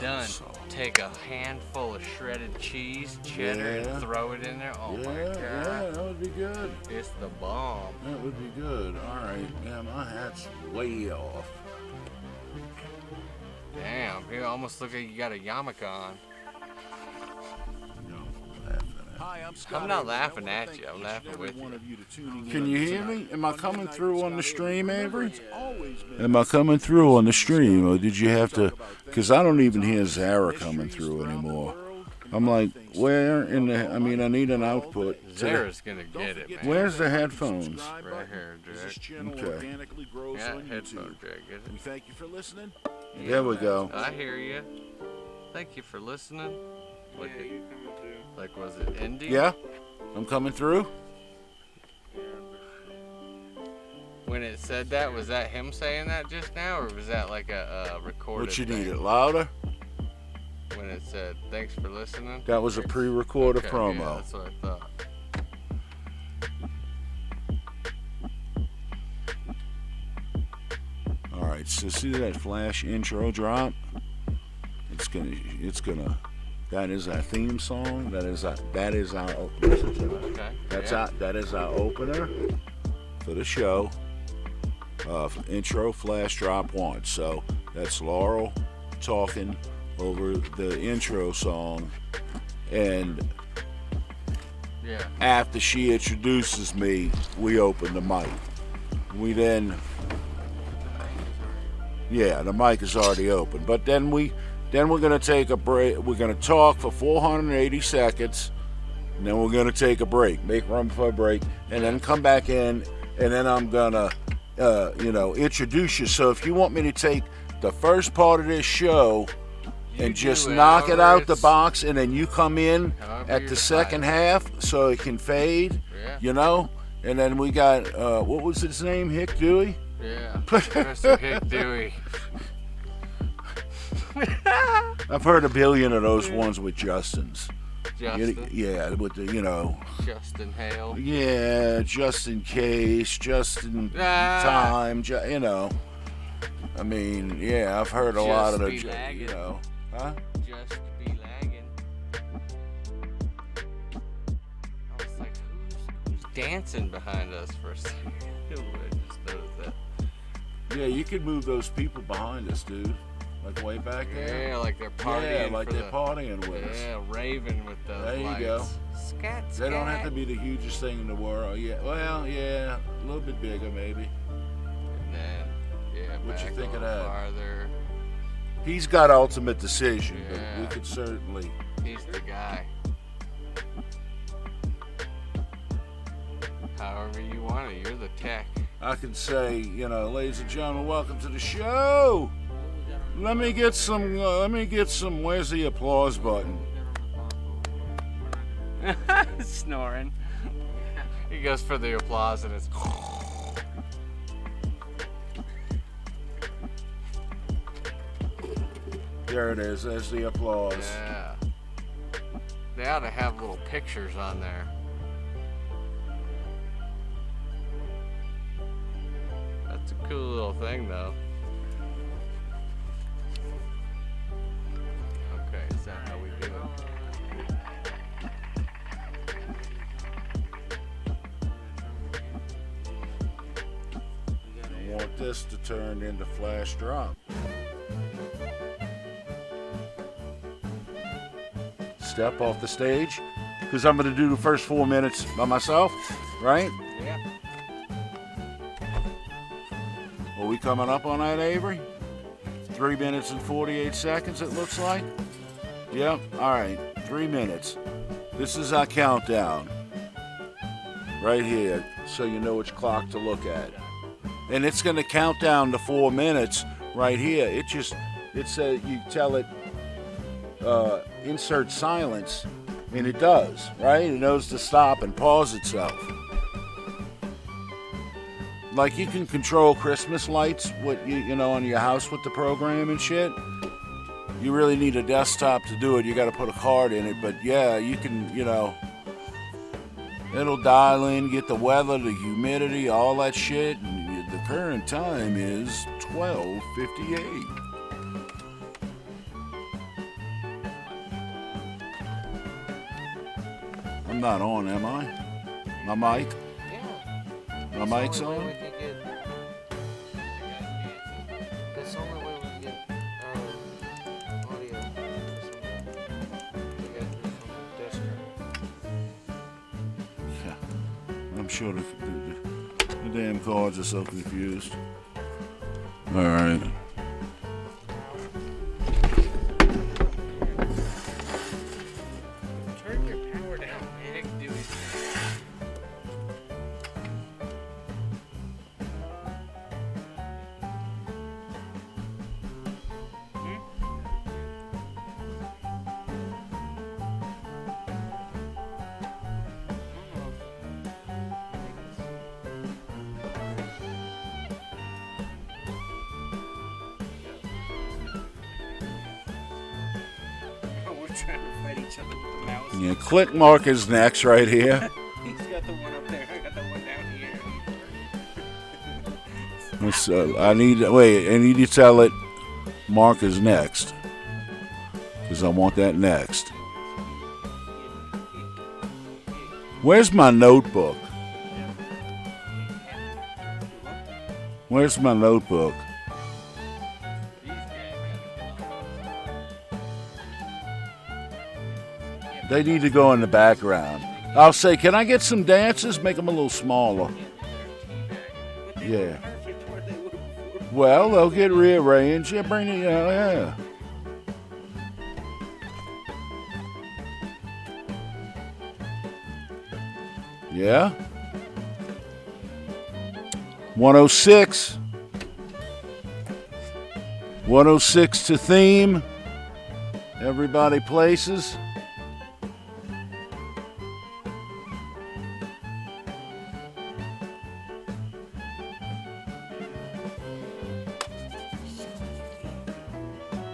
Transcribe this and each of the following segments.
Done. So. Take a handful of shredded cheese, cheddar, and throw it in there. Oh my god. Yeah, that would be good. It's the bomb. That would be good. All right. Yeah, my hat's way off. Damn, you almost look like you got a yarmulke on. Hi, I'm Scott. I'm not laughing at you. I'm laughing with you. Can you hear me? Am I coming through on the stream, Avery? Am I coming through on the stream, or did you have to? Because I don't even hear Zara coming through anymore. I'm like, where in the? I mean, I need an output. Zara's gonna get it, man. Where's the headphones? Right here, Jack. Okay. Yeah, headphone, Jack. Get it? We thank you for listening. There we go. I hear you. Thank you for listening. Like was it Indy? Yeah, I'm coming through. When it said that, was that him saying that just now, or was that like a recorded What you thing? need it louder? When it said, thanks for listening? That was a pre-recorded Okay, promo. Yeah, that's what I thought. All right, so see that flash intro drop? It's gonna. That is our theme song. That is our. Listen to it. Okay. That is our opener for the show. Intro flash drop 1. So that's Laurel talking over the intro song, and after she introduces me, we open the mic. We then. Yeah, the mic is already open. But then we're going to take a break. We're going to talk for 480 seconds, and then we're going to take a break, make room for a break, and then come back in, and then I'm going to, introduce you. So if you want me to take the first part of this show and just knock it out the box, and then you come in at the second half so it can fade, and then we got, what was his name, Hick Dewey? Yeah, Mr. Hick Dewey. I've heard a billion of those ones with Justin's. Justin? Yeah, with the, Justin Hale. Yeah, just in case, just in time, I mean, yeah, I've heard a lot of the, Huh? Just be lagging. I was like, who's dancing behind us for a second? I just noticed that. Yeah, you could move those people behind us, dude. Like way back there. Yeah, like they're partying. Yeah, like they're partying with us. Yeah, raving with those There you lights. go. Scat. They don't have to be the hugest thing in the world. Yeah, well, yeah, a little bit bigger maybe. And then, what you think of that? that? Farther. He's got ultimate decision, Yeah. but we could certainly. He's the guy. However you want it, you're the tech. I can say, ladies and gentlemen, welcome to the show. Let me get some. Where's the applause button? Snoring. He goes for the applause and it's. There it is. There's the applause. Yeah. They ought to have little pictures on there. That's a cool little thing, though. Okay, is that how we do it? I want this to turn into flash drop. Step off the stage, because I'm going to do the first 4 minutes by myself, right? Yeah. Are we coming up on that, Avery? 3 minutes and 48 seconds, it looks like. Yep, all right, 3 minutes. This is our countdown right here, so you know which clock to look at. And it's going to count down to 4 minutes right here. It says you tell it, insert silence, and it does, right? It knows to stop and pause itself. Like you can control Christmas lights, on your house with the program and shit. You really need a desktop to do it. You got to put a card in it, but yeah, you can, it'll dial in, get the weather, the humidity, all that shit. And the current time is 12:58. I'm not on, am I? My mic? Yeah. My mic's That's the only way on? we can get. That's the only way we can get audio. You guys do from Discord. Yeah. I'm sure the damn cards are so confused. All right. Turn your power down, Hick Dewey. We're trying to fight each other with the mouse. Yeah, click mark is next right here. He's got the one up there. I got the one down here. Let's, I need to tell it mark is next. Because I want that next. Where's my notebook? Where's my notebook? They need to go in the background. I'll say, can I get some dances? Make them a little smaller. Yeah. Well, they'll get rearranged. Yeah, bring it. Yeah. Yeah. 106. 106 to theme. Everybody places.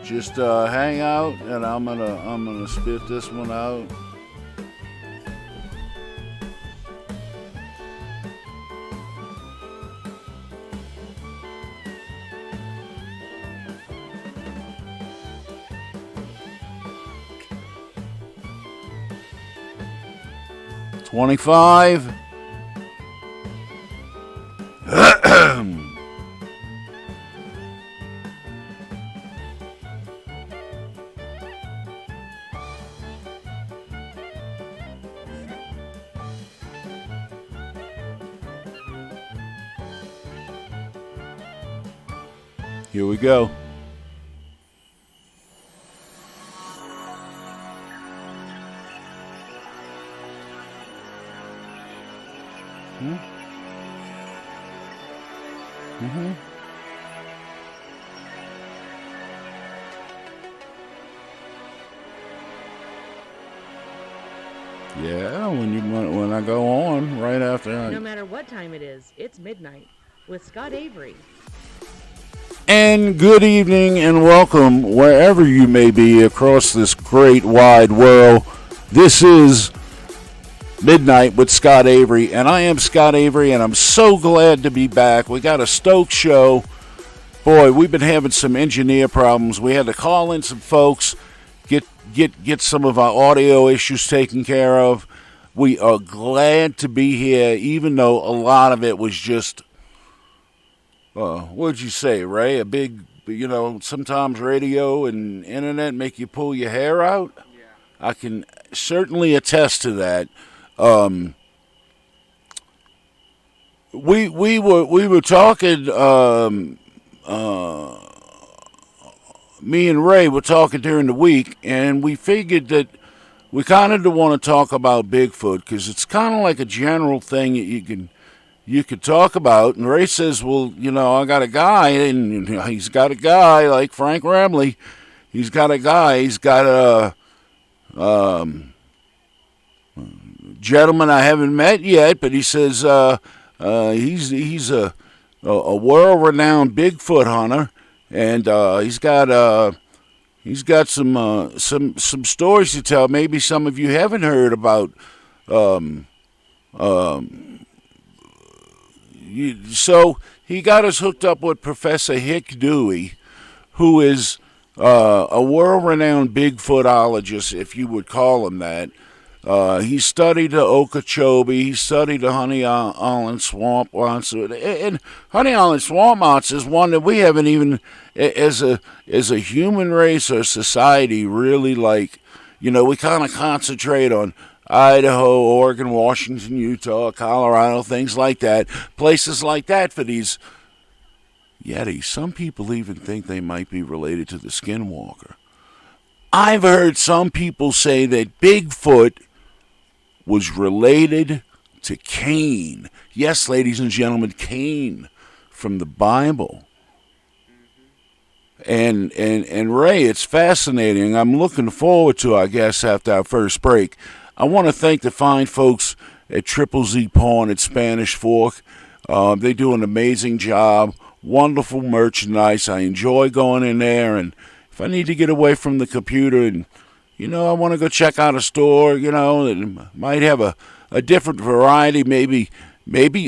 Just hang out, and I'm gonna spit this one out. $25. Here we go. Yeah, when I go on right after. No matter what time it is, it's midnight with Scott Avery. And good evening and welcome wherever you may be across this great wide world. This is Midnight with Scott Avery, and I am Scott Avery, and I'm so glad to be back. We got a stoked show. Boy, we've been having some engineer problems. We had to call in some folks, get some of our audio issues taken care of. We are glad to be here, even though a lot of it was just, what'd you say, Ray? A big, sometimes radio and internet make you pull your hair out. Yeah. I can certainly attest to that. We were talking. Me and Ray were talking during the week, and we figured that we kind of want to talk about Bigfoot because it's kind of like a general thing that you could talk about. And Ray says, "Well, I got a guy, and he's got a guy like Frank Ramley. He's got a guy. He's got a gentleman I haven't met yet, but he says he's a world-renowned Bigfoot hunter." And he's got some stories to tell. Maybe some of you haven't heard about. So he got us hooked up with Professor Hick Dewey, who is a world-renowned Bigfootologist, if you would call him that. He studied the Okeechobee. He studied the Honey Island swamp monster. And Honey Island swamp monster is one that we haven't even, as a human race or society, really like. You know, we kind of concentrate on Idaho, Oregon, Washington, Utah, Colorado, things like that. Places like that for these Yetis. Some people even think they might be related to the Skinwalker. I've heard some people say that Bigfoot was related to Cain. Yes, ladies and gentlemen, Cain from the Bible. And Ray, it's fascinating. I'm looking forward to, I guess, after our first break. I want to thank the fine folks at Triple Z Pawn at Spanish Fork. They do an amazing job. Wonderful merchandise. I enjoy going in there, and if I need to get away from the computer and, you know, I want to go check out a store, you know, that might have a different variety, maybe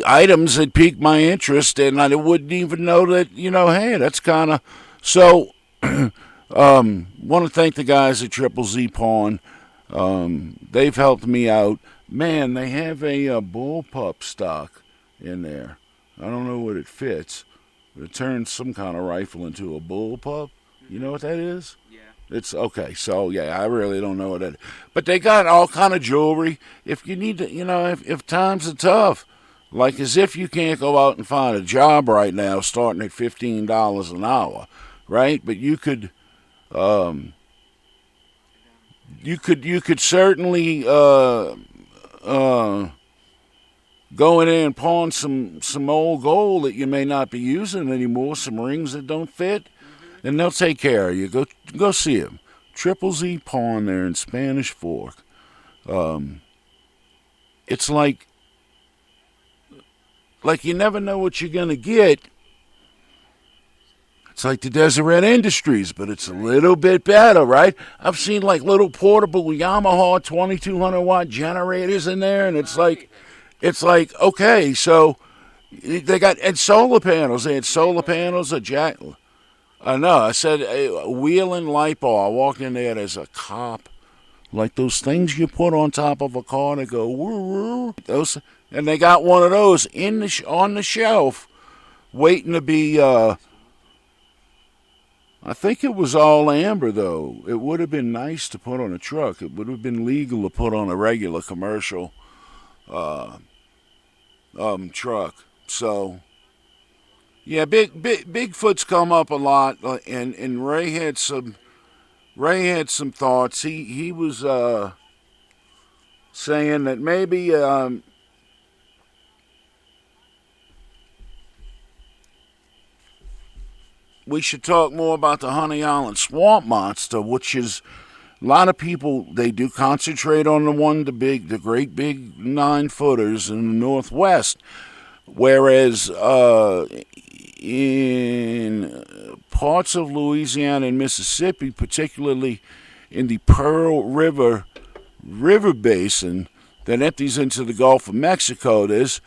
items that pique my interest, and I wouldn't even know that, you know, hey, that's kind of... So, want to thank the guys at Triple Z Pawn. They've helped me out. Man, they have a bullpup stock in there. I don't know what it fits. It turns some kind of rifle into a bullpup. You know what that is? Yeah. It's okay. So yeah, I really don't know what that is. But they got all kind of jewelry. If you need to, you know, if times are tough, like as if you can't go out and find a job right now starting at $15 an hour, right? But you could certainly go in there and pawn some old gold that you may not be using anymore, some rings that don't fit, and they'll take care of you. Go see them. Triple Z Pawn there in Spanish Fork. It's like you never know what you're going to get. It's like the Deseret Industries, but it's a little bit better, right? I've seen like little portable Yamaha 2200 watt generators in there, and it's like, okay, so they got, and solar panels. They had solar panels, a jack. I know, I said a wheel and light bar. I walked in there, there's a cop, like those things you put on top of a car that go, woo, woo. Those, and they got one of those on the shelf, waiting to be, I think it was all amber, though. It would have been nice to put on a truck. It would have been legal to put on a regular commercial truck. So, yeah, Bigfoot's come up a lot, and Ray had some thoughts. He was saying that maybe we should talk more about the Honey Island swamp monster, which is a lot of people, they do concentrate on the great big 9-footers in the Northwest, whereas in parts of Louisiana and Mississippi, particularly in the Pearl River basin that empties into the Gulf of Mexico, there's,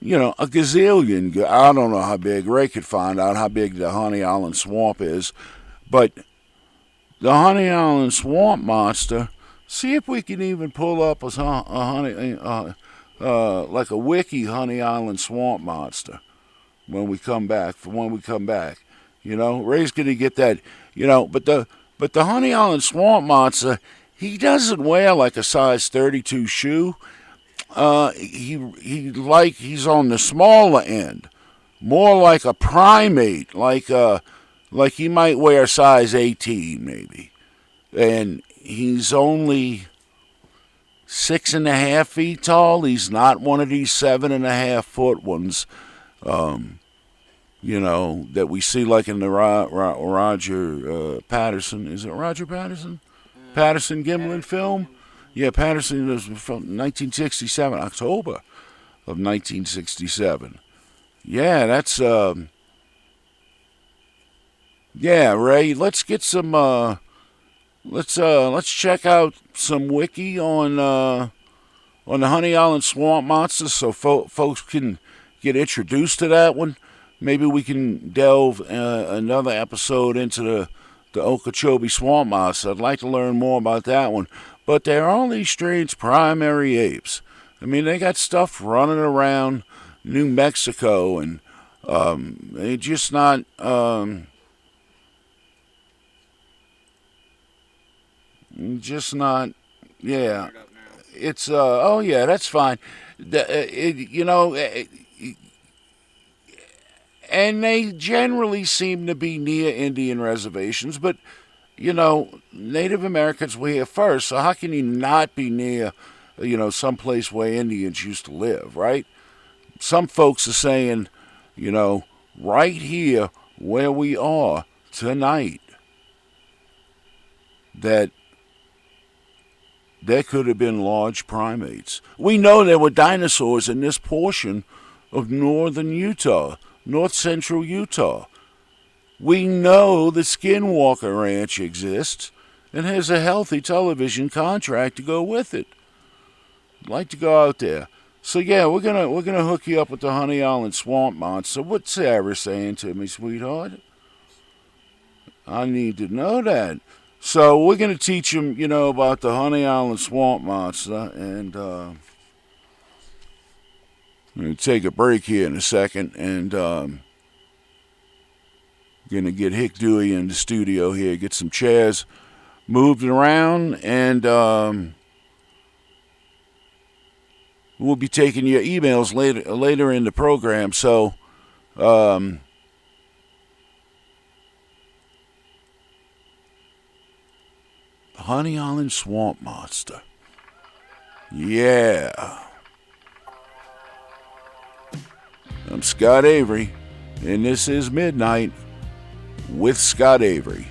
you know, a gazillion. I don't know how big. Ray could find out how big the Honey Island swamp is. But the Honey Island swamp monster, see if we can even pull up like a wiki Honey Island swamp monster when we come back. You know, Ray's going to get that, you know, but the Honey Island swamp monster, he doesn't wear like a size 32 shoe. He's on the smaller end, more like a primate, like he might wear size 18 maybe, and he's only 6.5 feet tall. He's not one of these 7.5 foot ones, you know, that we see like in the Roger Patterson. Is it Roger Patterson? Patterson Gimlin film. Yeah, Patterson was from 1967, October of 1967. Yeah, that's, yeah, Ray, let's get some, let's check out some wiki on the Honey Island swamp monster so folks can get introduced to that one. Maybe we can delve another episode into the Okeechobee swamp monster. I'd like to learn more about that one. but they're all these strange primary apes. I mean, they got stuff running around New Mexico, and they're just not. Just not. Yeah, it's. Oh yeah, that's fine. And they generally seem to be near Indian reservations, but Native Americans were here first, so how can you not be near, someplace where Indians used to live, right? Some folks are saying, right here where we are tonight, that there could have been large primates. We know there were dinosaurs in this portion of northern Utah, north central Utah. We know the Skinwalker Ranch exists and has a healthy television contract to go with it. I'd like to go out there. So yeah, we're gonna hook you up with the Honey Island Swamp Monster. What's Sarah saying to me, sweetheart? I need to know that. So we're gonna teach him, about the Honey Island Swamp Monster, and I'm gonna take a break here in a second, and gonna get Hick Dewey in the studio here, get some chairs moved around, and we'll be taking your emails later in the program. So Honey Island Swamp Monster. Yeah. I'm Scott Avery, and this is Midnight with Scott Avery.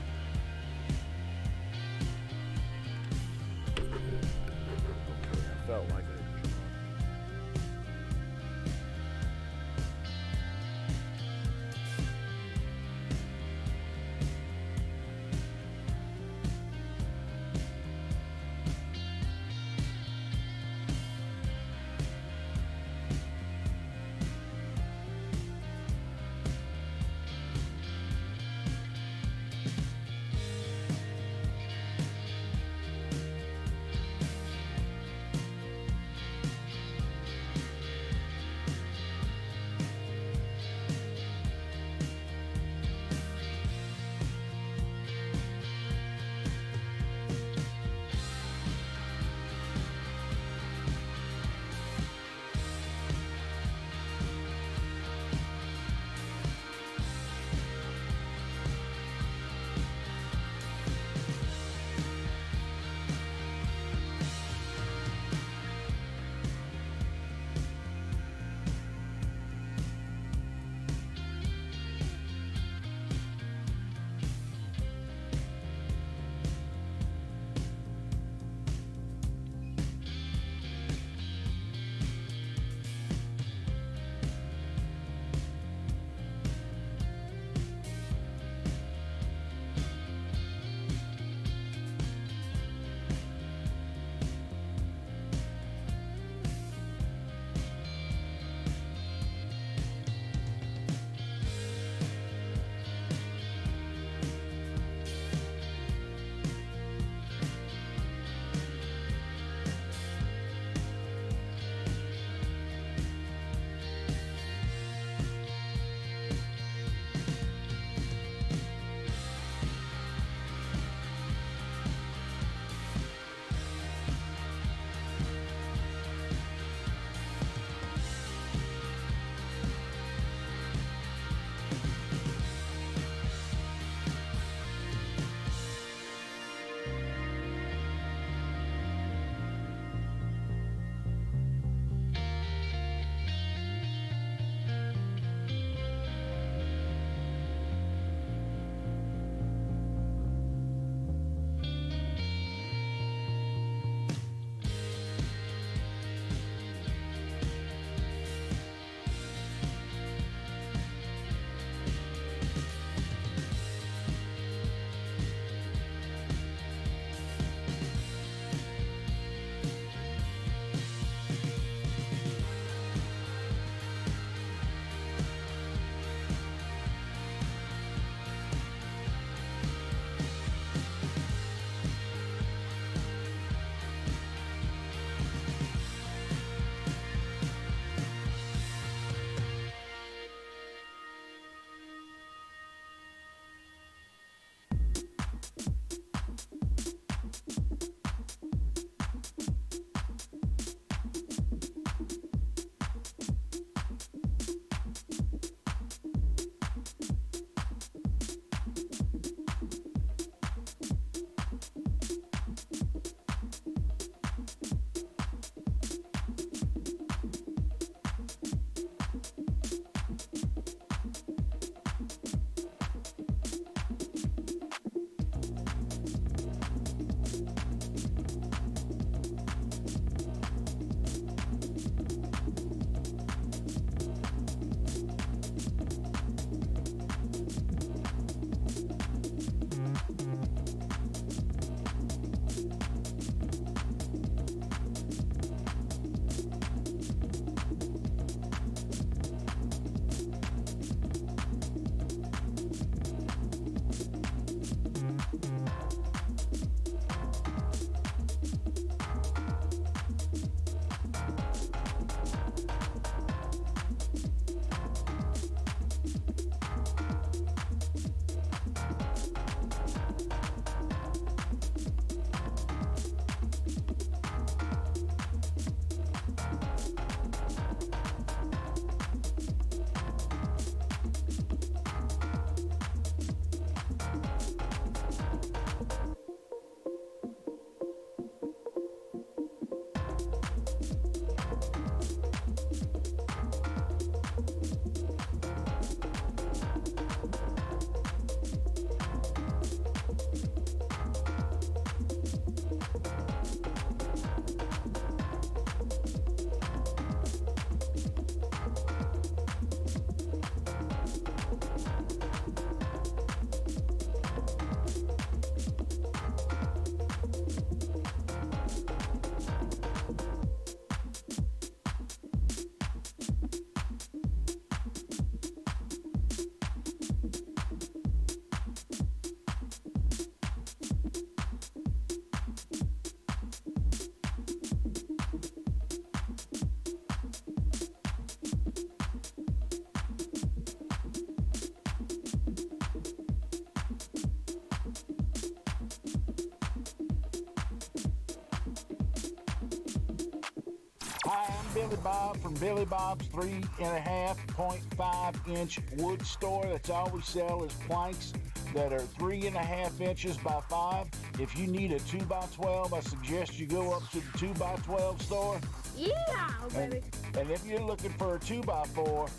Billy Bob from Billy Bob's 3.5 inch wood store. That's all we sell is planks that are 3.5 inches by 5. If you need a 2x12, I suggest you go up to the 2x12 store. Yeah, baby. And if you're looking for a 2x4,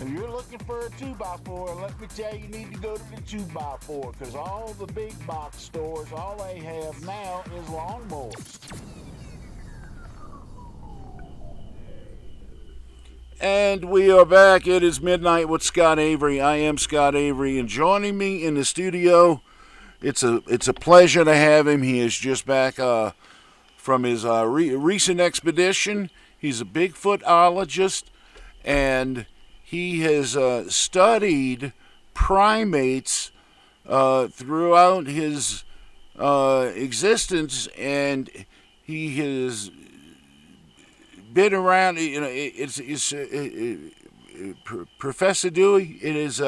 if you're looking for a 2x4, let me tell you, you need to go to the 2x4, because all the big box stores, all they have now is lawnmowers. And we are back. It is midnight with Scott Avery. I am Scott Avery, and joining me in the studio, it's a pleasure to have him. He is just back from his recent expedition. He's a Bigfootologist, and he has studied primates throughout his existence, and he has been around. You know, it's Professor Dewey. It is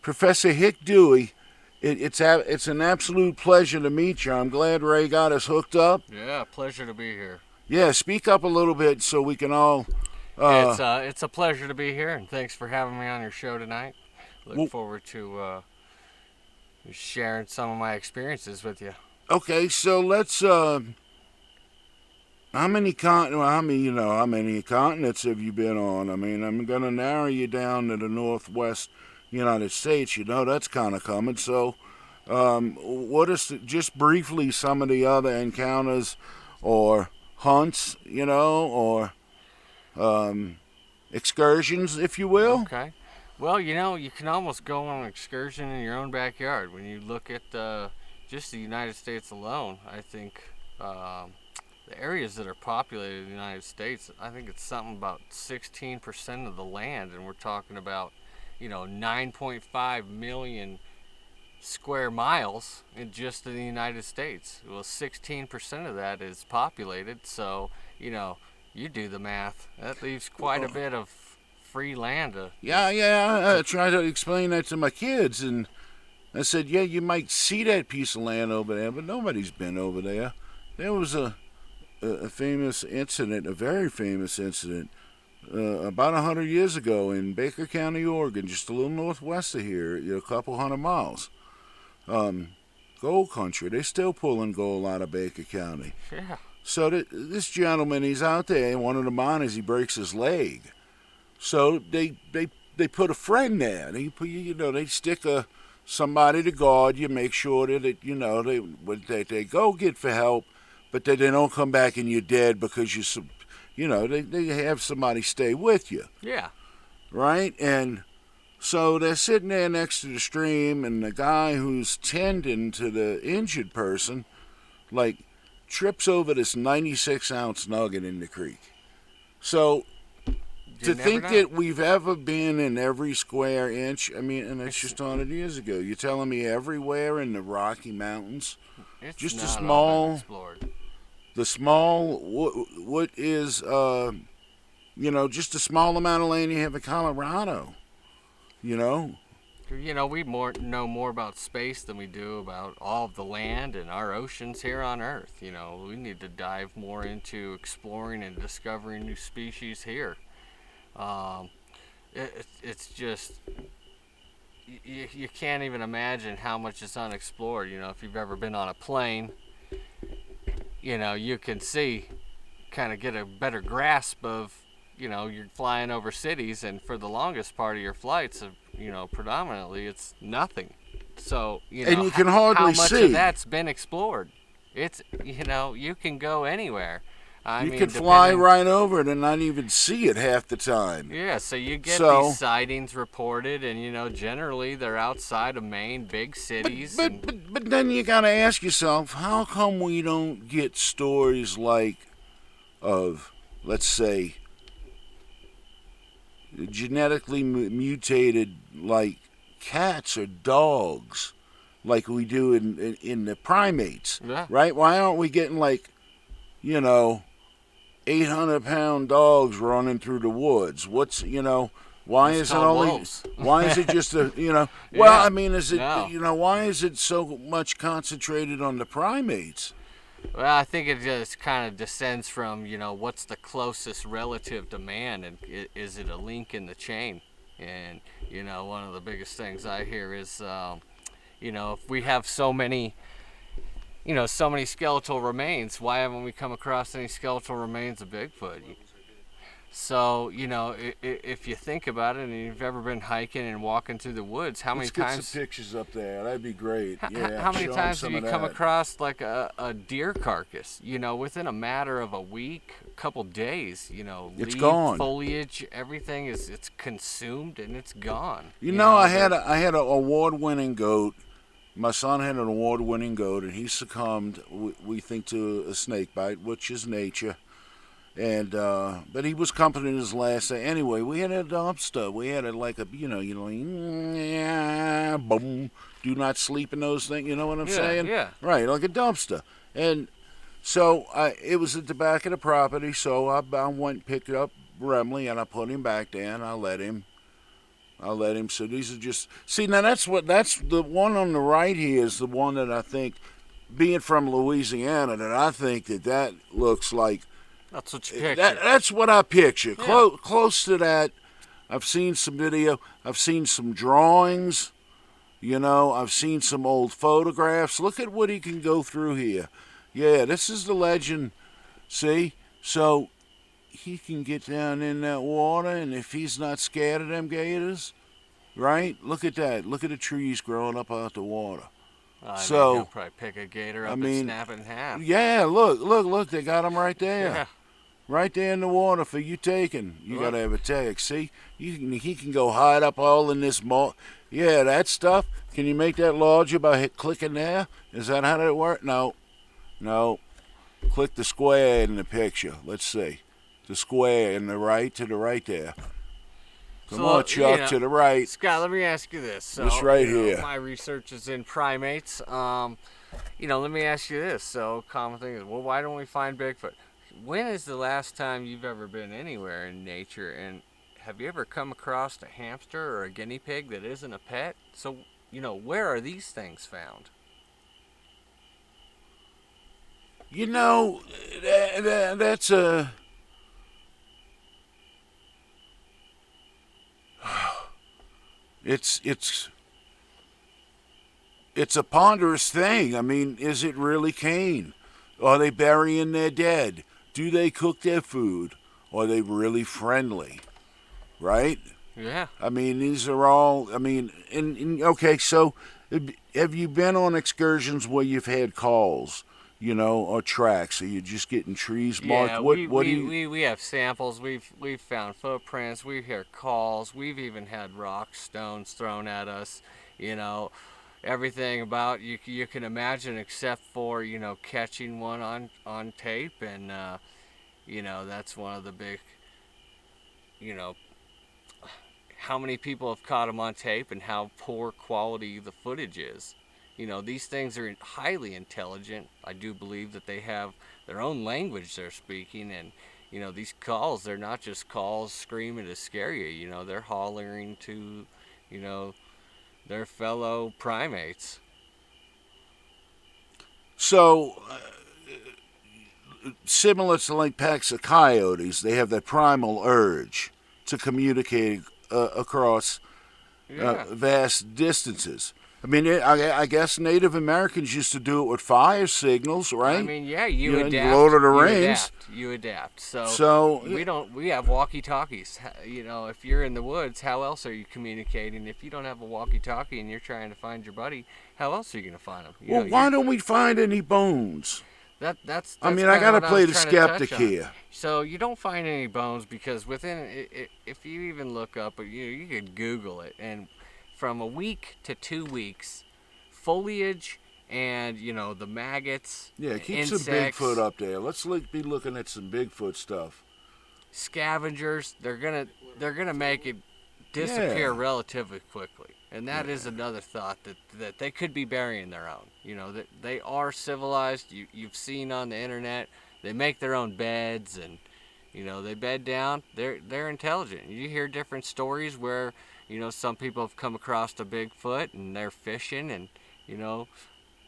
Professor Hick Dewey. It's an absolute pleasure to meet you. I'm glad Ray got us hooked up. Yeah, pleasure to be here. Yeah, speak up a little bit so we can all. It's a pleasure to be here, and thanks for having me on your show tonight. Look forward to sharing some of my experiences with you. Okay, so let's. How many continents have you been on? I mean, I'm gonna narrow you down to the Northwest United States. You know that's kind of coming. So, what is just briefly some of the other encounters or hunts, or excursions, if you will? Okay. Well, you can almost go on an excursion in your own backyard. When you look at just the United States alone, I think the areas that are populated in the United States, I think it's something about 16% of the land, and we're talking about, 9.5 million square miles in just in the United States. Well, 16% of that is populated, so, you do the math. That leaves quite a bit of free land. I try to explain that to my kids, and I said, yeah, you might see that piece of land over there, but nobody's been over there. There was a famous incident, a very famous incident, about 100 years ago in Baker County, Oregon, just a little northwest of here, a couple hundred miles. Gold country. They're still pulling gold out of Baker County. Yeah. So this gentleman, he's out there, and one of the miners, he breaks his leg. So they put a friend there. They stick somebody to guard you, make sure that they go get for help, but that they don't come back and you're dead because they have somebody stay with you. Yeah. Right? And so they're sitting there next to the stream, and the guy who's tending to the injured person, trips over this 96-ounce nugget in the creek. So to think that we've ever been in every square inch, and that's just 100 years ago. You're telling me everywhere in the Rocky Mountains? It's just not a small... all been explored. The small, what is, just a small amount of land you have in Colorado, We know more about space than we do about all of the land and our oceans here on Earth. We need to dive more into exploring and discovering new species here. It's just, you can't even imagine how much is unexplored. If you've ever been on a plane, you can kind of get a better grasp of, you're flying over cities, and for the longest part of your flights, predominantly it's nothing. So, and you can hardly how much see. of that's been explored. It's, you can go anywhere. I mean, can fly right over it and not even see it half the time. Yeah, so you get these sightings reported, and generally they're outside of main big cities. But then you gotta ask yourself, how come we don't get stories of, let's say, genetically mutated cats or dogs, like we do in the primates? Yeah. Right? Why aren't we getting 800-pound dogs running through the woods? Why is it only? Wolves. Why is it just a? Well, Yeah. I mean, is it? No. Why is it so much concentrated on the primates? Well, I think it just kind of descends from, what's the closest relative to man, and is it a link in the chain? And, one of the biggest things I hear is, if we have so many skeletal remains, why haven't we come across any skeletal remains of Bigfoot? So, if you think about it, and you've ever been hiking and walking through the woods, how many Let's get times? some pictures up there. That'd be great. Yeah. How many show 'em times some have you of come that. across like a deer carcass? Within a matter of a week, a couple days. It's leaf, gone. foliage, everything it's consumed and it's gone. I had an award-winning goat. My son had an award-winning goat, and he succumbed. We think to a snake bite, which is nature. And but he was comforting his last day. Anyway, we had a dumpster. We had it like a boom. Do not sleep in those things. You know what I'm saying? Yeah. Right, like a dumpster. And so it was at the back of the property. So I went and picked up Remley, and I put him back there, and I let him. So these are just now. That's the one on the right here is the one that I think, being from Louisiana, that I think that looks like. That's what you picture. That's what I picture. Yeah. Close to that. I've seen some video. I've seen some drawings. I've seen some old photographs. Look at what he can go through here. Yeah, this is the legend. See? So he can get down in that water, and if he's not scared of them gators, right? Look at that. Look at the trees growing up out the water. He'll probably pick a gator up and snap it in half. Yeah, look. They got him right there. Yeah. Right there in the water for you taking. You got to have a tag. See? He can go hide up all in this mold. Yeah, that stuff. Can you make that larger by clicking there? Is that how that works? No. Click the square in the picture. Let's see. The square in the right there. Come on, Chuck, to the right. Scott, let me ask you this. So, This right here. My research is in primates. Let me ask you this. So, common thing is, well, why don't we find Bigfoot? When is the last time you've ever been anywhere in nature, and have you ever come across a hamster or a guinea pig that isn't a pet? So, where are these things found? That's a... It's a ponderous thing. I mean, is it really Cain? Are they burying their dead? Do they cook their food? Are they really friendly? Right? Yeah. I mean, these are all, okay, so have you been on excursions where you've had calls, or tracks? Are you just getting trees marked? Yeah, we have samples. We've found footprints. We hear calls. We've even had rocks, stones thrown at us. Everything about you can imagine, except for catching one on tape, and that's one of the big, how many people have caught them on tape and how poor quality the footage is. These things are highly intelligent. I do believe that they have their own language they're speaking, and these calls, they're not just calls screaming to scare you. They're hollering to their fellow primates. So, similar to like packs of coyotes, they have that primal urge to communicate across vast distances. I mean, I guess Native Americans used to do it with fire signals, right? I mean, yeah, you adapt. Lord of the Rings. You adapt. So we have walkie-talkies. If you're in the woods, how else are you communicating? If you don't have a walkie-talkie and you're trying to find your buddy, how else are you going to find him? Why don't we find any bones? That's I got to play the skeptic here. So you don't find any bones because if you even look up, you could Google it, and from a week to 2 weeks, foliage and the maggots. Yeah, keep insects, some Bigfoot up there. Let's be looking at some Bigfoot stuff. Scavengers, they're gonna make it disappear relatively quickly, and that is another thought that they could be burying their own. That they are civilized. You've seen on the internet, they make their own beds, and they bed down. They're intelligent. You hear different stories where some people have come across a Bigfoot and they're fishing, and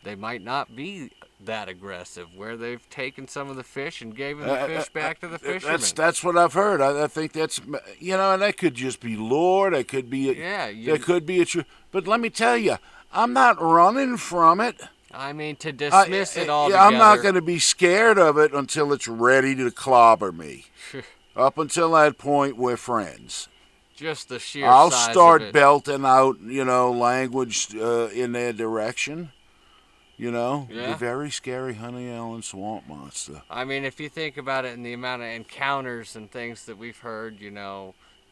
they might not be that aggressive, where they've taken some of the fish and given the fish back to the fishermen. That's what I've heard. I think that's, and that could just be lore. That could be there could be a truth. But let me tell you, I'm not running from it. I mean, to dismiss it all I'm not going to be scared of it until it's ready to clobber me. Up until that point, we're friends. Just the sheer I'll size start of it. belting out, language in their direction. The very scary Honey Allen swamp monster. I mean, if you think about it, and the amount of encounters and things that we've heard,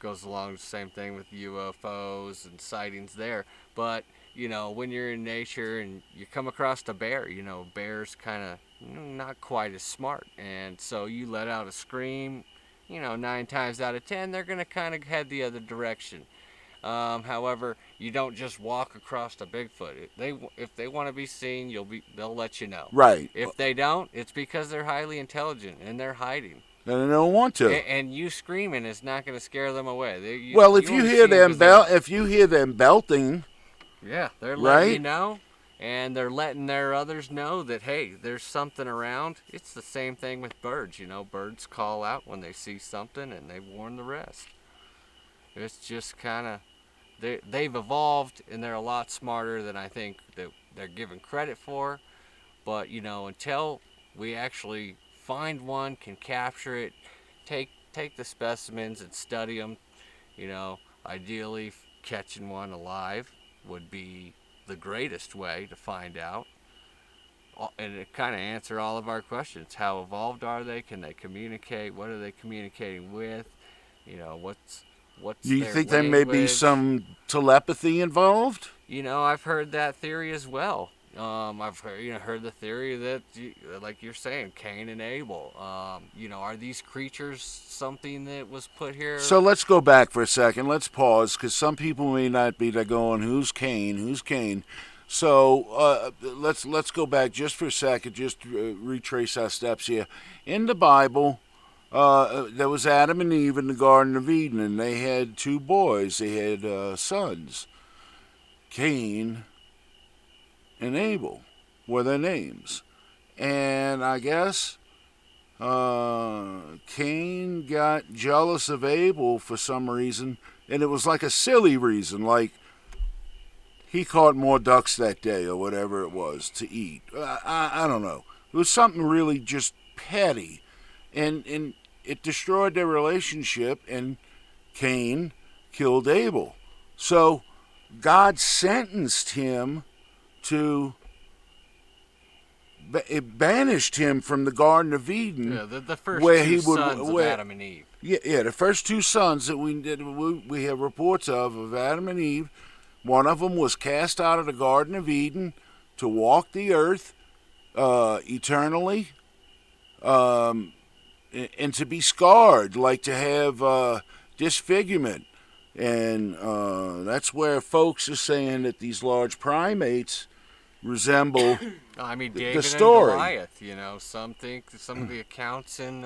goes along the same thing with UFOs and sightings there. But, when you're in nature and you come across a bear, bears kind of not quite as smart. And so you let out a scream, 9 times out of 10, they're going to kind of head the other direction. However, you don't just walk across a Bigfoot. If they want to be seen, they'll let you know. Right. If they don't, it's because they're highly intelligent and they're hiding. And they don't want to. And you screaming is not going to scare them away. If you hear them belting, yeah, they're letting you know, and they're letting their others know that, hey, there's something around. It's the same thing with birds. Birds call out when they see something, and they warn the rest. It's just kind of, they've evolved, and they're a lot smarter than I think that they're given credit for. But, until we actually find one, can capture it, take the specimens and study them, ideally catching one alive would be the greatest way to find out. And it kind of answer all of our questions. How evolved are they? Can they communicate? What are they communicating with? What's do you their think there may be some telepathy involved? I've heard that theory as well. I've heard the theory that, like you're saying, Cain and Abel. Are these creatures something that was put here? So let's go back for a second. Let's pause, because some people may not be there going, "Who's Cain? Who's Cain?" So let's go back just for a second, just retrace our steps here. In the Bible, there was Adam and Eve in the Garden of Eden, and they had 2 boys. They had sons, Cain and Abel were their names. And I guess Cain got jealous of Abel for some reason, and it was like a silly reason, like he caught more ducks that day or whatever it was to eat. I don't know. It was something really just petty, and it destroyed their relationship, and Cain killed Abel. So God sentenced him to, it banished him from the Garden of Eden. Yeah, the first 2 sons of Adam and Eve. Yeah, the first 2 sons that we have reports of Adam and Eve. One of them was cast out of the Garden of Eden to walk the earth eternally, and to be scarred, like to have disfigurement. And that's where folks are saying that these large primates resemble David the story. And Goliath. Some think some of the accounts in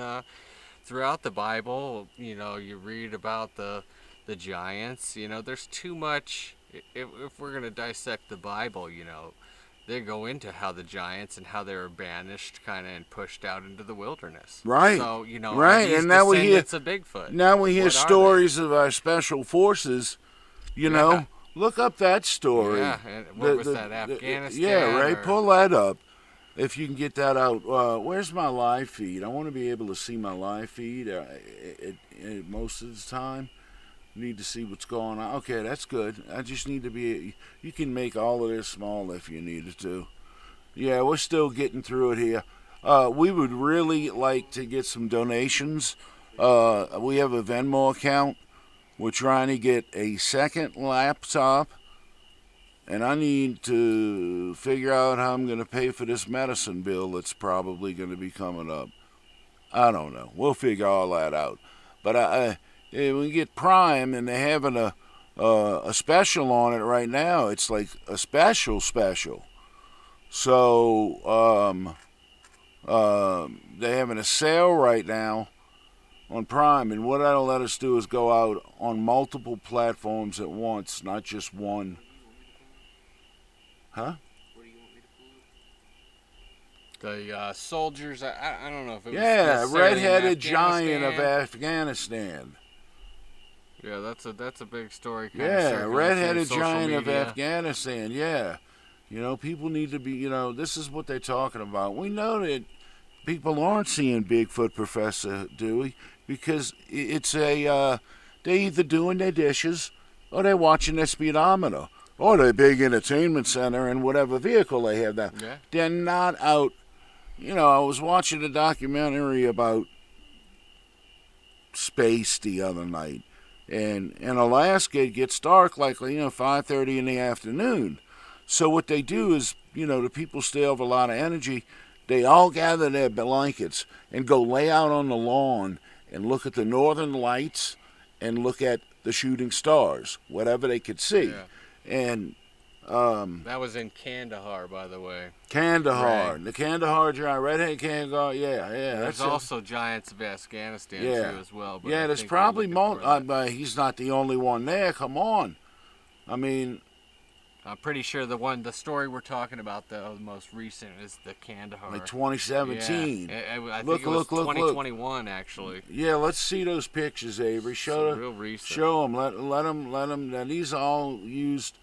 throughout the Bible. You read about the giants. There's too much. If we're gonna dissect the Bible, they go into how the giants and how they were banished, kind of, and pushed out into the wilderness. Right. So right, and now we hear of Bigfoot. Now we hear stories of our special forces. Look up that story. Yeah, and what was that, Afghanistan? Yeah, right. Pull that up if you can get that out. Where's my live feed? I want to be able to see my live feed most of the time. Need to see what's going on. Okay, that's good. I just need to be. You can make all of this small if you needed to. Yeah, we're still getting through it here. We would really like to get some donations. We have a Venmo account. We're trying to get a second laptop, and I need to figure out how I'm going to pay for this medicine bill that's probably going to be coming up. I don't know. We'll figure all that out. But we get Prime, and they're having a special on it right now. It's like a special. So they're having a sale right now on Prime, and what that'll let us do is go out on multiple platforms at once, not just one. Huh? The soldiers, I don't know if it was Yeah, necessarily in red-headed giant of Afghanistan. Afghanistan. Yeah, that's a big story. Kind of Yeah, circulating red-headed through social giant of media. Afghanistan. Yeah, people need to be. This is what they're talking about. We know that people aren't seeing Bigfoot, Professor Dewey, because it's they're either doing their dishes or they're watching their speedometer or their big entertainment center in whatever vehicle they have now. Yeah. They're not out. I was watching a documentary about space the other night. And in Alaska, it gets dark like 5:30 in the afternoon. So what they do is, the people still have a lot of energy. They all gather their blankets and go lay out on the lawn and look at the northern lights and look at the shooting stars, whatever they could see. Yeah. And That was in Kandahar, by the way. Kandahar, Right. the Kandahar giant, redhead Kandahar, yeah. There's that's also giants of Afghanistan Yeah. too as well. But Yeah, I there's think we're probably looking for that. he's not the only one there. Come on, I mean, I'm pretty sure the story we're talking about, the most recent, is the Kandahar. like 2017. Yeah, I Look, think it was look, look. 2021 actually. Yeah, let's see those pictures, Avery. So real recent. Show them. Let them. Now these are all used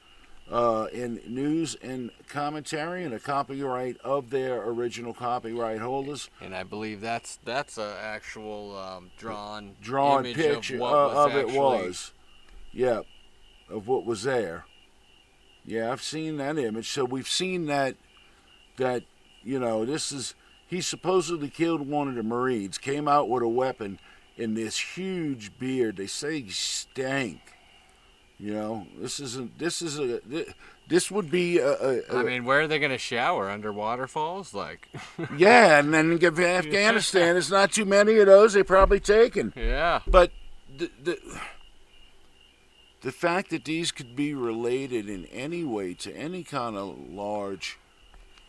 in news and commentary and a copyright of their original copyright holders. And I believe that's a actual drawn image picture of what was of it actually. was. Yeah, of what was there. Yeah, I've seen that image. So we've seen that this is, he supposedly killed one of the Marines, came out with a weapon in this huge beard. They say he stank. This would be I mean, where are they going to shower? Under waterfalls? Like, yeah, and then give Afghanistan, there's not too many of those. They're probably taken. yeah. But the fact that these could be related in any way to any kind of large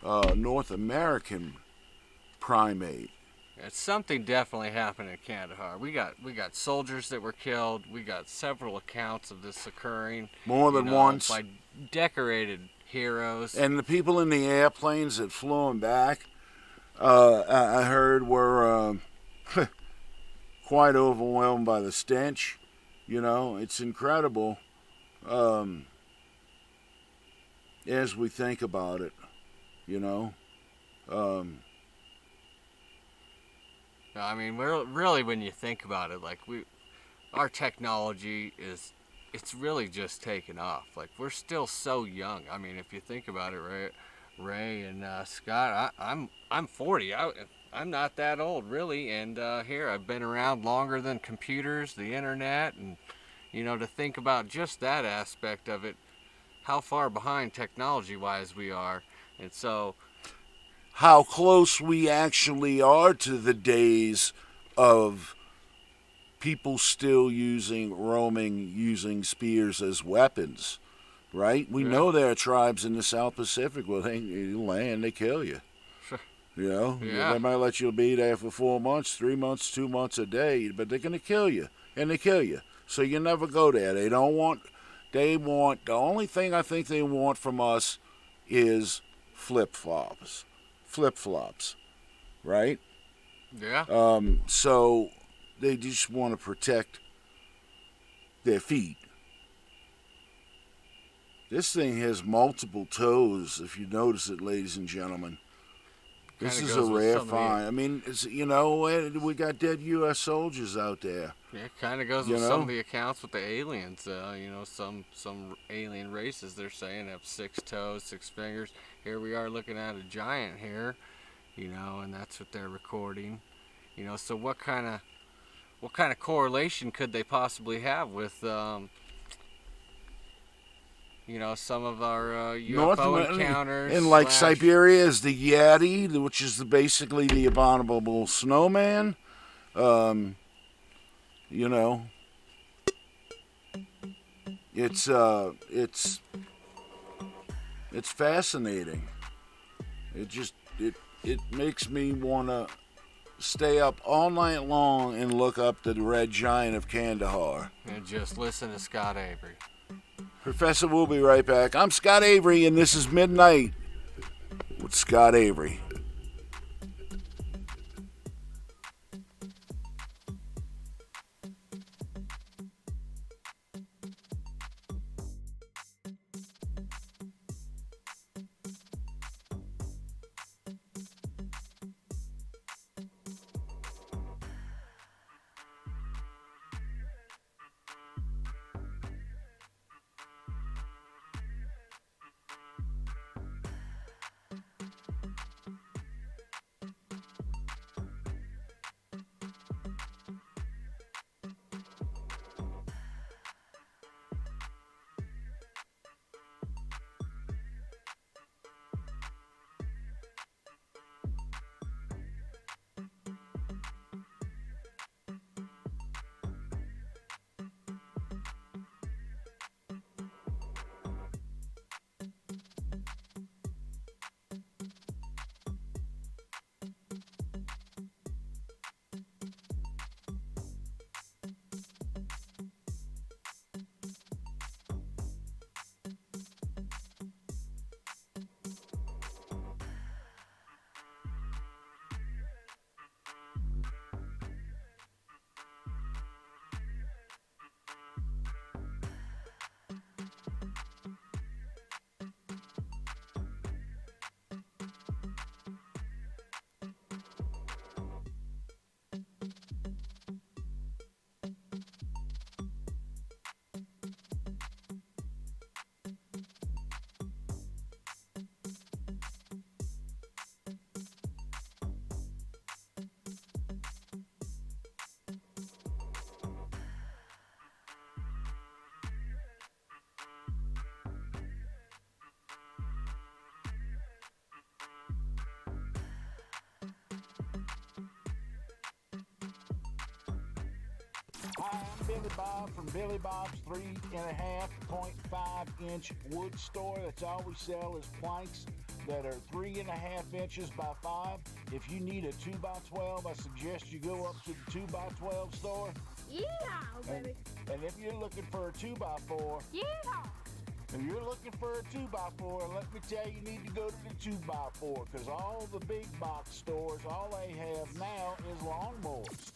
North American primate. Something definitely happened in Kandahar. We got soldiers that were killed. We got several accounts of this occurring. More than once. By decorated heroes. And the people in the airplanes that flew them back, I heard were quite overwhelmed by the stench. It's incredible as we think about it, I mean, really, when you think about it, like our technology it's really just taken off. Like, we're still so young. I mean, if you think about it, Ray and Scott, I'm 40. I'm not that old, really, and here I've been around longer than computers, the internet, and to think about just that aspect of it, how far behind technology-wise we are, and so. How close we actually are to the days of people still using spears as weapons, right? We know there are tribes in the South Pacific where you land, they kill you. Yeah. They might let you be there for 4 months, 3 months, 2 months a day, but they're going to kill you, and they kill you. So you never go there. They want, the only thing I think they want from us is flip-flops, right? Yeah. So they just want to protect their feet. This thing has multiple toes, if you notice it, ladies and gentlemen. This is a rare find. I mean, we got dead U.S. soldiers out there. Yeah, it kind of goes with some of the accounts with the aliens. Some alien races, they're saying, have 6 toes, 6 fingers. Here we are looking at a giant here, and that's what they're recording. So what kind of correlation could they possibly have with some of our UFO encounters? And like Siberia is the Yeti, which is basically the abominable snowman. It's fascinating. It makes me want to stay up all night long and look up the red giant of Kandahar. And just listen to Scott Avery. Professor, we'll be right back. I'm Scott Avery, and this is Midnight with Scott Avery. Hi, I'm Billy Bob from Billy Bob's 3.5 inch wood store. That's all we sell is planks that are 3.5 inches by 5. If you need a 2x12, I suggest you go up to the 2x12 store. Yeah, baby. And if you're looking for a 2x4, Yeah. if you're looking for a 2x4, let me tell you, you need to go to the 2x4 because all the big box stores, all they have now is lawnmowers.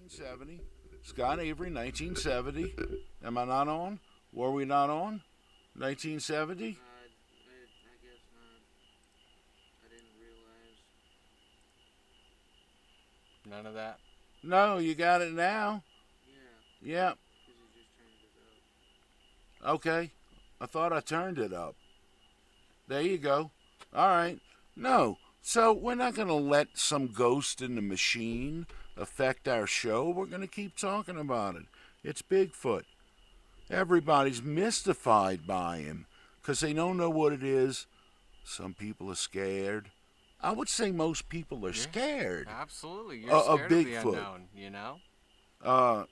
'70. Scott Avery, 1970. Am I not on? Were we not on? 1970? I guess not. I didn't realize. None of that? No, you got it now. Yeah. Yeah. Because you just turned it up. Okay. I thought I turned it up. There you go. All right. No. So we're not going to let some ghost in the machine affect our show. We're going to keep talking about it. It's Bigfoot. Everybody's mystified by him because they don't know what it is. Some people are scared. I would say most people are scared. Absolutely. You're scared of the unknown, you know? I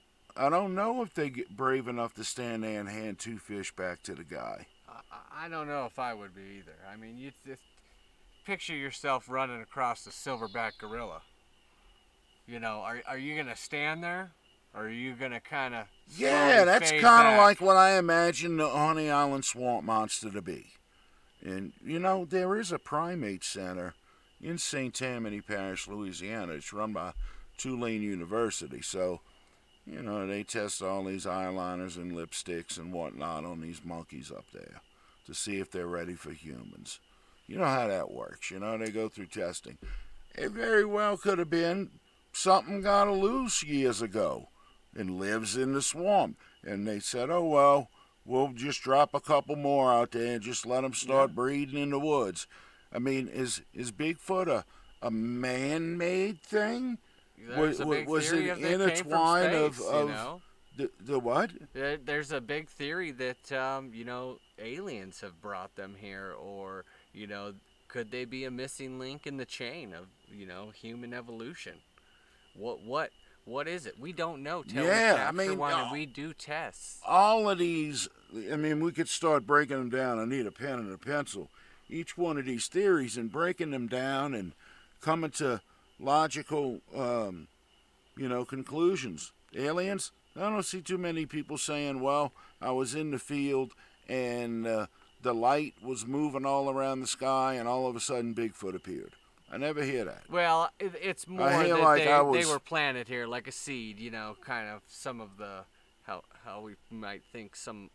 don't know if they get brave enough to stand there and hand 2 fish back to the guy. I don't know if I would be either. I mean, you just picture yourself running across the silverback gorilla. You know, are you going to stand there? Or are you going to kind of... Yeah, that's kind of like what I imagine the Honey Island swamp monster to be. And, you know, there is a primate center in St. Tammany Parish, Louisiana. It's run by Tulane University. So, you know, they test all these eyeliners and lipsticks and whatnot on these monkeys up there to see if they're ready for humans. You know how that works. You know, they go through testing. It very well could have been something got loose years ago. and lives in the swamp. And they said, oh, well, we'll just drop a couple more out there and just let them start breeding in the woods. I mean, is Bigfoot a man-made thing? There's a big theory it of they came from intertwine space, of you know? the what? There's a big theory that, you know, aliens have brought them here, or, you know, could they be a missing link in the chain of, you know, human evolution? What is it? We don't know. Till we capture one and we do tests. All of these, I mean, we could start breaking them down. I need a pen and a pencil. Each one of these theories and breaking them down and coming to logical, you know, conclusions. Aliens, I don't see too many people saying, well, I was in the field and the light was moving all around the sky and all of a sudden Bigfoot appeared. I never hear that. Well, it's more that like they were planted here like a seed, you know, kind of some of the, how we might think some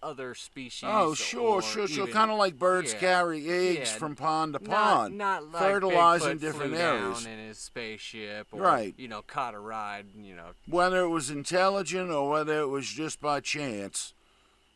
other species. Oh, sure. Kind of like birds carry eggs from pond to pond, not like fertilizing Bigfoot different flew areas. Down in his spaceship, or, right? You know, caught a ride. You know, whether it was intelligent or whether it was just by chance,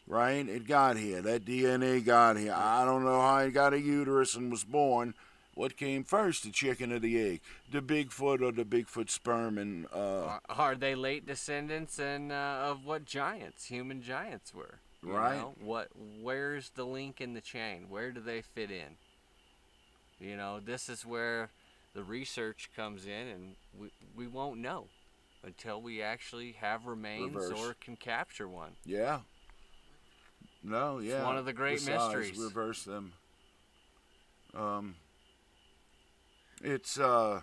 right? It got here. That DNA got here. I don't know how it got a uterus and was born. What came first, the chicken or the egg? The Bigfoot or the Bigfoot sperm? And are they late descendants of what giants, human giants were? Right. You know, where's the link in the chain? Where do they fit in? You know, this is where the research comes in, and we won't know until we actually have remains or can capture one. Yeah. No, yeah. It's one of the great mysteries. Reverse them. It's yeah,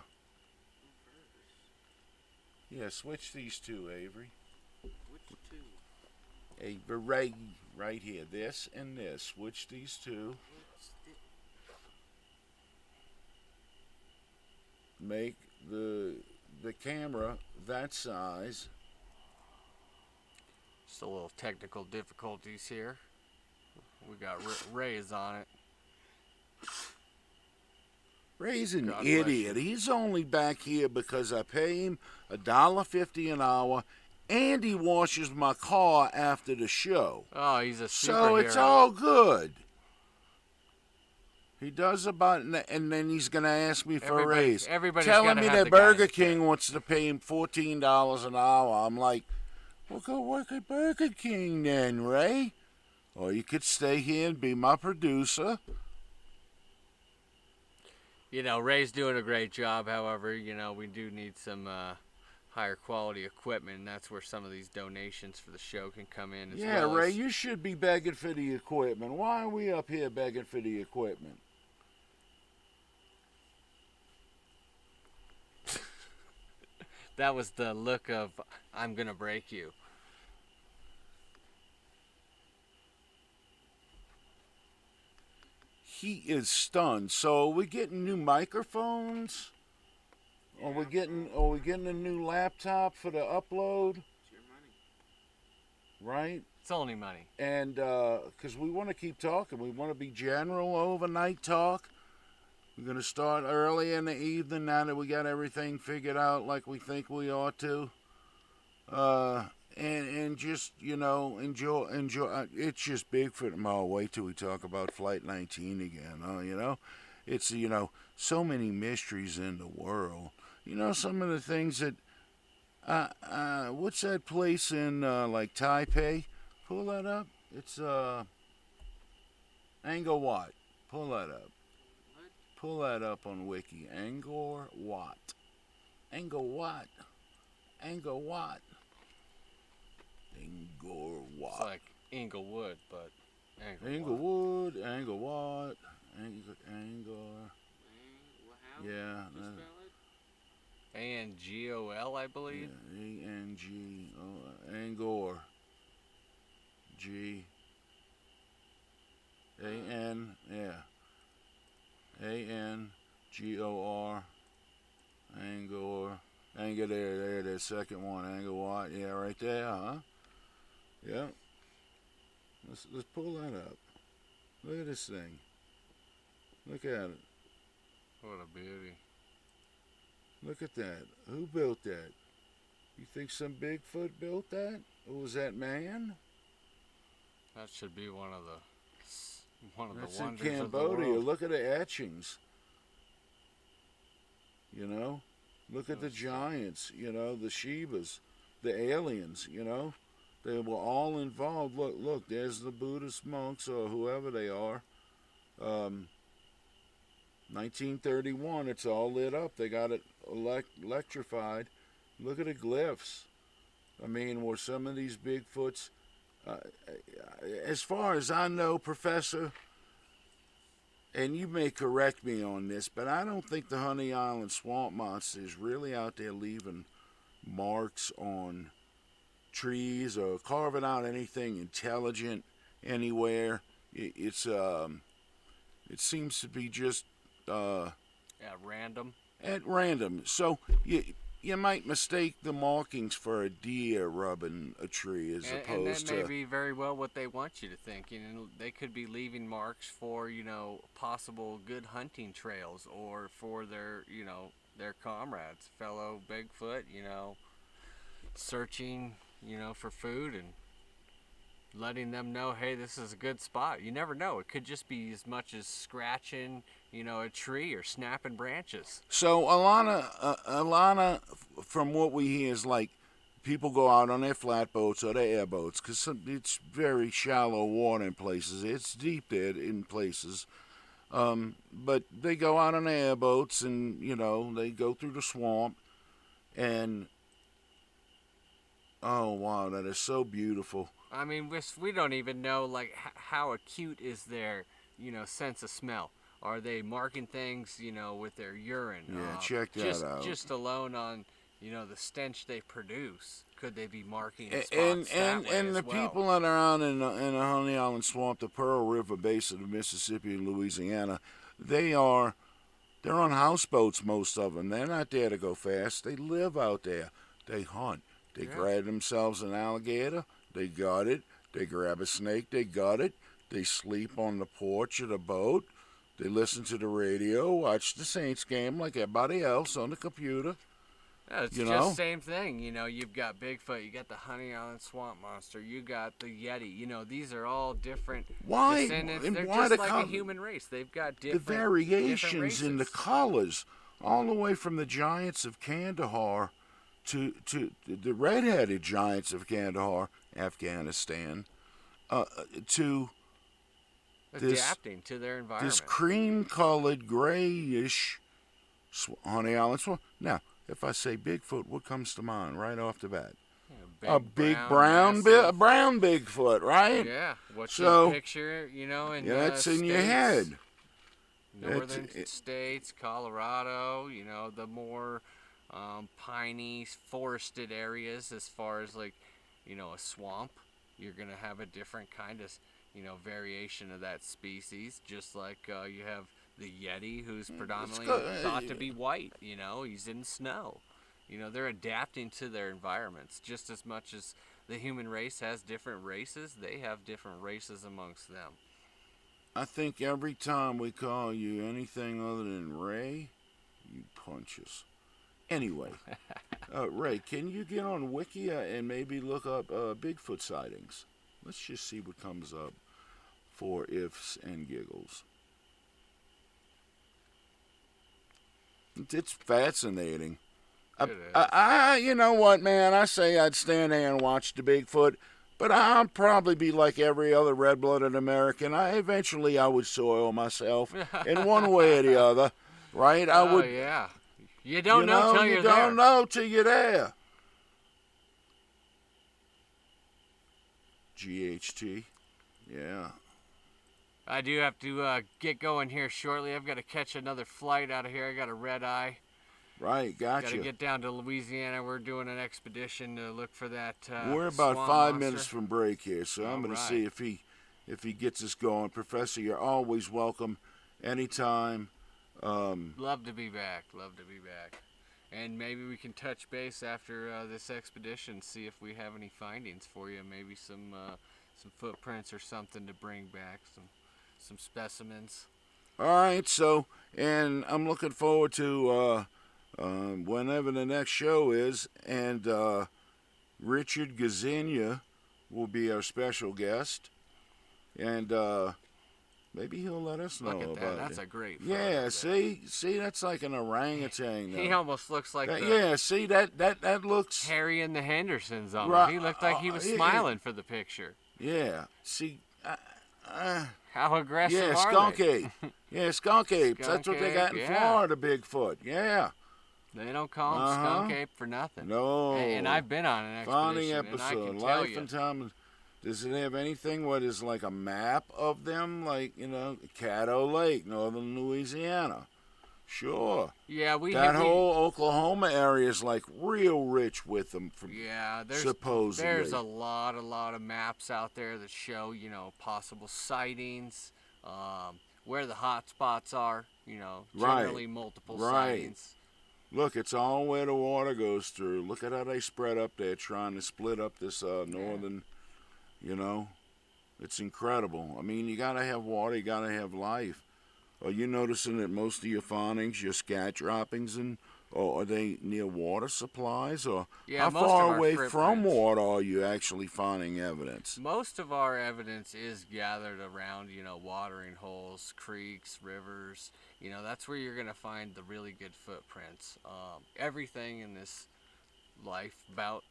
switch these two, Avery. Which two? Avery, right here. This and this. Switch these two. Make the camera that size. Just a little technical difficulties here. We got Ray's on it. Ray's an idiot. He's only back here because I pay him $1.50 an hour, and he washes my car after the show. Oh, he's a superhero. So it's all good. He does about, and then he's going to ask me for a raise. Telling me that Burger King wants to pay him $14 an hour. I'm like, well, go work at Burger King then, Ray. Or you could stay here and be my producer. You know, Ray's doing a great job. However, you know, we do need some higher quality equipment, and that's where some of these donations for the show can come in as well. Yeah, Ray, you should be begging for the equipment. Why are we up here begging for the equipment? That was the look of, I'm going to break you. He is stunned. So are we getting new microphones? Are we getting a new laptop for the upload? It's your money. Right? It's only money. And because we want to keep talking. We want to be general overnight talk. We're going to start early in the evening now that we got everything figured out like we think we ought to. And just, you know, enjoy. It's just Bigfoot. Oh, wait till we talk about Flight 19 again. You know, it's, you know, so many mysteries in the world. You know, some of the things that, what's that place in, like, Taipei? Pull that up. It's, Angkor Wat. Pull that up. Pull that up on Wiki. Angkor Wat. Angkor Wat. Angkor Wat. Angkor Wat. It's like Inglewood, but Inglewood, Angkor Wat, Angkor. Yeah. Angol, I believe. Yeah, A-N-G, Angkor. G. A-N, yeah. A-N-G-O-R. Angkor. Angkor, there it is, second one. Angkor Wat, yeah, right there, huh? Yeah. Let's pull that up. Look at this thing. Look at it. What a beauty. Look at that. Who built that? You think some Bigfoot built that? Or was that man? That should be one of the That's in wonders of the Cambodia. world. Look at the etchings. You know? Look at the giants, you know, the Shivas, the aliens, you know? They were all involved. Look, there's the Buddhist monks or whoever they are. 1931, it's all lit up. They got it electrified. Look at the glyphs. I mean, were some of these Bigfoots, as far as I know, Professor, and you may correct me on this, but I don't think the Honey Island swamp monster is really out there leaving marks on trees or carving out anything intelligent anywhere. It seems to be just Random. at random. So you might mistake the markings for a deer rubbing a tree as And opposed that may to. be very well what they want you to think. You know, they could be leaving marks for, you know, possible good hunting trails or for their, you know, their comrades, fellow Bigfoot, you know, searching, you know, for food and letting them know, hey, this is a good spot. You never know. It could just be as much as scratching, you know, a tree or snapping branches. So Alana, from what we hear, is like people go out on their flatboats or their airboats because it's very shallow water in places. It's deep there in places. But they go out on their airboats and, you know, they go through the swamp and, oh, wow, that is so beautiful. I mean, we don't even know, like, how acute is their, you know, sense of smell. Are they marking things, you know, with their urine? Yeah, check that out. Just alone on, you know, the stench they produce. Could they be marking spots And the as well? people that are out in the Honey Island Swamp, the Pearl River basin of Mississippi and Louisiana, they're on houseboats, most of them. They're not there to go fast. They live out there. They hunt. They grab themselves an alligator. They got it. They grab a snake. They got it. They sleep on the porch of the boat. They listen to the radio, watch the Saints game like everybody else on the computer. Yeah, it's just the same thing. You know, you've got Bigfoot, you got the Honey Island Swamp Monster, you got the Yeti. You know, these are all different descendants. They're just like a human race. They've got different the variations races. in the colors, all the way from the giants of Kandahar to the red-headed giants of Kandahar, Afghanistan, to adapting to their environment. This cream-colored, grayish Honey Island swamp. Now, if I say Bigfoot, what comes to mind right off the bat? A big brown Bigfoot, right? Yeah. What you picture, you know, in that's in states, your head. Northern states, Colorado, you know, the more piney, forested areas as far as, like, you know, a swamp. You're going to have a different kind of, you know, variation of that species, just like you have the Yeti, who's predominantly thought to be white. You know, he's in snow. You know, they're adapting to their environments just as much as the human race has different races. They have different races amongst them. I think every time we call you anything other than Ray, you punch us. Anyway, Ray, can you get on Wikia and maybe look up Bigfoot sightings? Let's just see what comes up for ifs and giggles. It's fascinating. It is. You know what, man? I say I'd stand there and watch the Bigfoot, but I'd probably be like every other red-blooded American. Eventually I would soil myself in one way or the other, right? Yeah. You don't know till you're there. You don't know till you're there. GHT. Yeah. I do have to get going here shortly. I've got to catch another flight out of here. I got a red eye. Right, gotcha. Got to get down to Louisiana. We're doing an expedition to look for that. We're about swamp 5 monster. minutes from break here, so I'm going to see if he gets us going. Professor, you're always welcome, anytime. Love to be back. And maybe we can touch base after this expedition, see if we have any findings for you. Maybe some footprints or something to bring back, some specimens. All right, so, and I'm looking forward to whenever the next show is, and Richard Gazinia will be our special guest, and maybe he'll let us know Look at that. about That's it. a great photo Yeah, there. see, that's like an orangutan. He though. almost looks like the Yeah, see that looks. Harry and the Hendersons on Right, him. He looked like he was yeah. smiling for the picture. Yeah, see. How aggressive Yeah, are skunk they? ape. Yeah, skunk apes. Skunk That's what they got in ape, Florida, Bigfoot. Yeah. They don't call him Uh-huh. skunk ape for nothing. No. And I've been on an Funny expedition, and I episode. can tell Life you. and Time. Does it have anything what is like a map of them? Like, Caddo Lake, northern Louisiana. Sure. Yeah, That whole Oklahoma area is like real rich with them. Yeah, supposedly. there's a lot of maps out there that show, possible sightings, where the hot spots are, generally multiple sightings. Look, it's all where the water goes through. Look at how they spread up there trying to split up this northern, It's incredible. I mean, you got to have water, you got to have life. Are you noticing that most of your findings, your scat droppings, or are they near water supplies? Or Yeah, how most of far our away from footprints. water are you actually finding evidence? Most of our evidence is gathered around, watering holes, creeks, rivers. That's where you're going to find the really good footprints. Everything in this life bout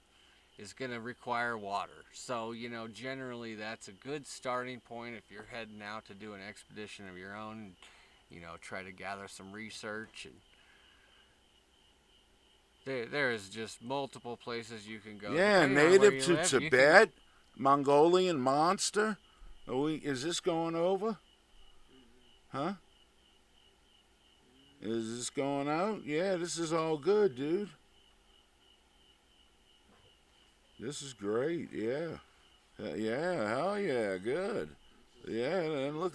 is going to require water. So, generally that's a good starting point if you're heading out to do an expedition of your own, try to gather some research. And there is just multiple places you can go. Yeah, Depending on where native you to live, you can- Tibet, Mongolian monster. Is this going over? Huh? Is this going out? Yeah, this is all good, dude. This is great, yeah. Yeah, hell yeah, good. Yeah, and look,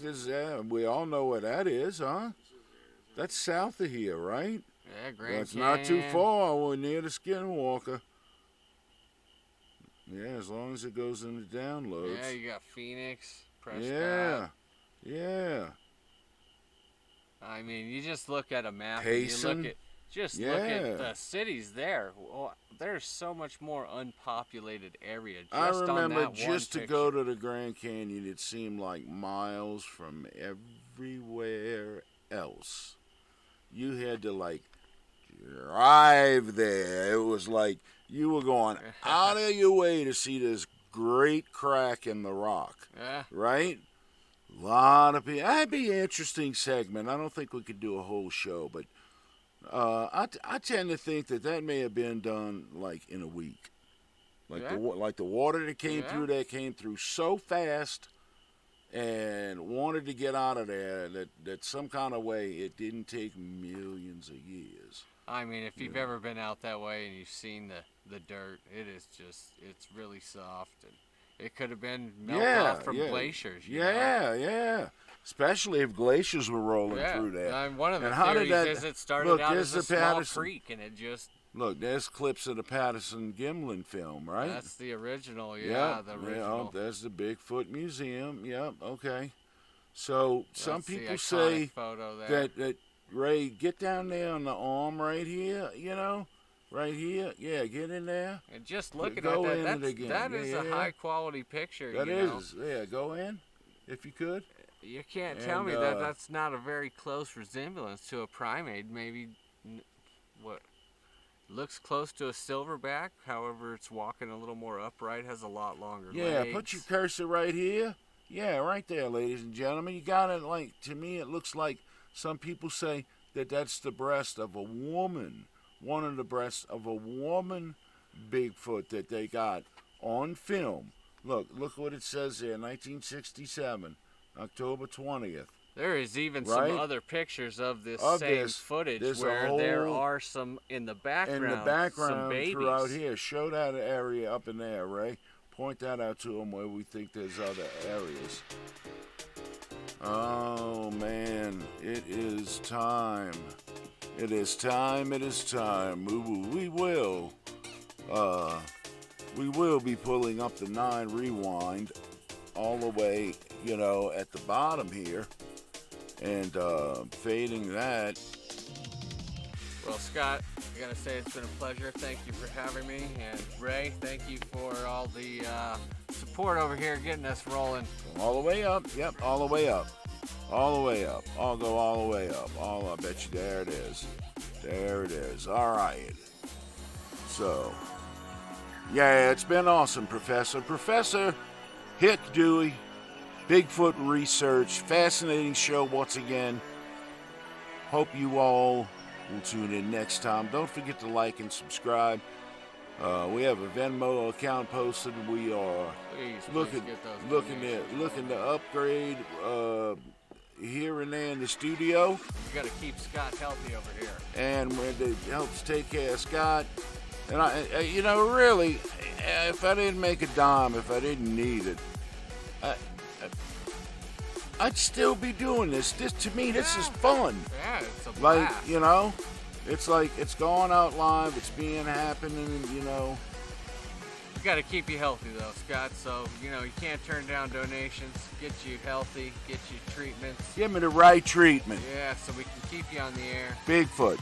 we all know where that is, huh? That's south of here, right? Yeah, Grand That's not too Canyon. far. We're near the Skinwalker. Yeah, as long as it goes in the downloads. Yeah, you got Phoenix, Prescott. Yeah. I mean, you just look at a map Payson. and you look at the cities there. Well, there's so much more unpopulated area just I on remember that just to one go picture. to the Grand Canyon, it seemed like miles from everywhere else. You had to drive there. It was like you were going out of your way to see this great crack in the rock, Yeah. right? A lot of people. That'd be an interesting segment. I don't think we could do a whole show, but I tend to think that may have been done like in a week. The water that came through there came through so fast and wanted to get out of there that some kind of way it didn't take millions of years. I mean, if you've ever been out that way and you've seen the dirt, it's really soft. And it could have been melted off from glaciers. You know? Yeah. Especially if glaciers were rolling through there. And one of the And how did theories is it started look, out there's as a the small Patterson. creek and it just... Look, there's clips of the Patterson-Gimlin film, right? That's the original, the original. There's the Bigfoot Museum. Yep, okay. So some That's the people iconic say photo there. that Ray, get down there on the arm right here, right here. Yeah, get in there. And just looking Go at in that, it again. that is a high quality picture. That you know? is. Yeah, go in if you could. You can't tell me that that's not a very close resemblance to a primate. Maybe what looks close to a silverback. However, it's walking a little more upright, has a lot longer legs. Put your cursor right here. Yeah, right there, ladies and gentlemen. You got it. To me, it looks like some people say that that's the breast of a woman. One of the breasts of a woman Bigfoot that they got on film. Look what it says there, 1967, October 20th. There is even Right? some other pictures of this Of same this. footage There's a where there whole- are some in the background. In the some background babies. throughout here. Show that area up in there, Ray. Point that out to them where we think there's other areas. Oh, man. It is time. It is time. We will be pulling up the 9 rewind all the way, at the bottom here and fading that. Well, Scott, I gotta say it's been a pleasure. Thank you for having me, and Ray, thank you for all the support over here, getting us rolling. All the way up. Yep, all the way up. All the way up. I'll go all the way up. I bet you. There it is. There it is. All right. So, yeah, it's been awesome, Professor. Professor Hick Dewey, Bigfoot Research. Fascinating show once again. Hope you all will tune in next time. Don't forget to like and subscribe. We have a Venmo account posted. We are looking to upgrade here and there in the studio. You got to keep Scott healthy over here. And it helps take care of Scott. And really, if I didn't make a dime, if I didn't need it, I'd still be doing this. To me, this is fun. Yeah, it's a blast. Like, it's like it's going out live. It's being happening. We got to keep you healthy though, Scott. So you can't turn down donations. Get you healthy. Get you treatments. Give me the right treatment. Yeah, so we can keep you on the air. Bigfoot.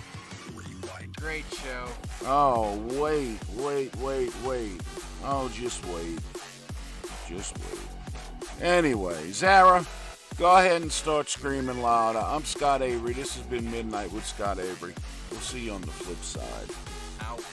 Great show. Oh, wait. Oh, just wait. Anyway, Zara, go ahead and start screaming louder. I'm Scott Avery. This has been Midnight with Scott Avery. We'll see you on the flip side. Out.